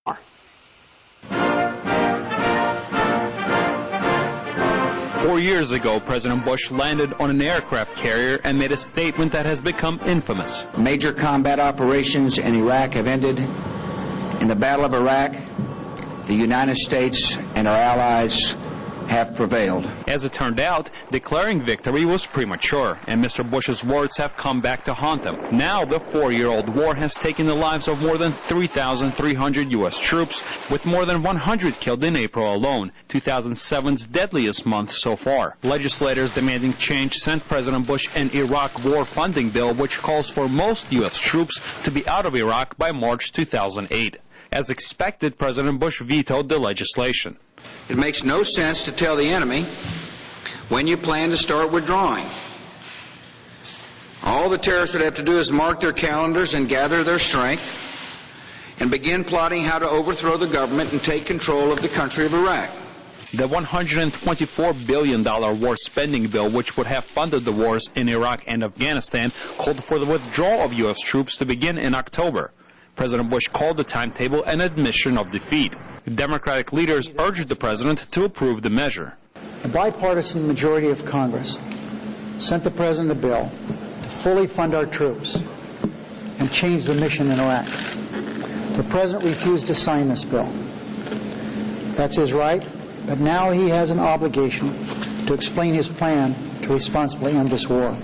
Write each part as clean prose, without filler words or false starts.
4 years ago, President Bush landed on an aircraft carrier and made a statement that has become infamous. Major combat operations in Iraq have ended. In the Battle of Iraq, the United States and our allies have prevailed. As it turned out, declaring victory was premature, and Mr. Bush's words have come back to haunt him. Now, the 4-year-old war has taken the lives of more than 3,300 U.S. troops, with more than 100 killed in April alone, 2007's deadliest month so far. Legislators demanding change sent President Bush an Iraq war funding bill, which calls for most U.S. troops to be out of Iraq by March 2008. As expected, President Bush vetoed the legislation. It makes no sense to tell the enemy when you plan to start withdrawing. All the terrorists would have to do is mark their calendars and gather their strength and begin plotting how to overthrow the government and take control of the country of Iraq. The $124 billion war spending bill, which would have funded the wars in Iraq and Afghanistan, called for the withdrawal of U.S. troops to begin in October. President Bush called the timetable an admission of defeat. Democratic leaders urged the president to approve the measure. A bipartisan majority of Congress sent the president a bill to fully fund our troops and change the mission in Iraq. The president refused to sign this bill. That's his right, but now he has an obligation to explain his plan to responsibly end this war.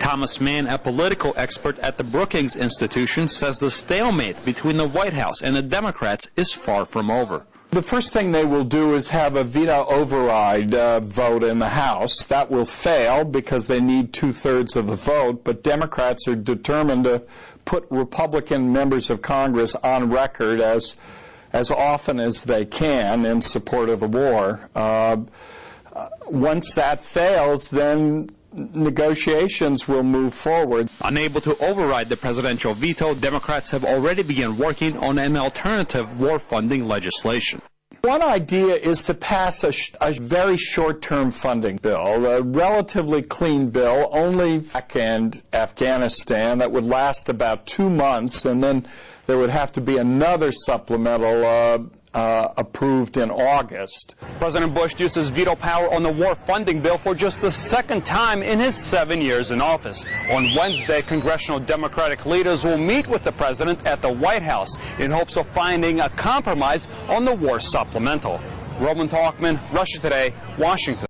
Thomas Mann, a political expert at the Brookings Institution, says the stalemate between the White House and the Democrats is far from over. The first thing they will do is have a veto override vote in the House. That will fail because they need 2/3 of the vote, but Democrats are determined to put Republican members of Congress on record as often as they can in support of the war. Once that fails, then negotiations will move forward. Unable to override the presidential veto, Democrats have already begun working on an alternative war funding legislation. One idea is to pass a very short-term funding bill, a relatively clean bill, only Iraq and Afghanistan, that would last about 2 months, and then there would have to be another supplemental approved in August. President Bush used his veto power on the war funding bill for just the second time in his 7 years in office. On Wednesday, congressional Democratic leaders will meet with the president at the White House in hopes of finding a compromise on the war supplemental. Roman Talkman, Russia Today, Washington.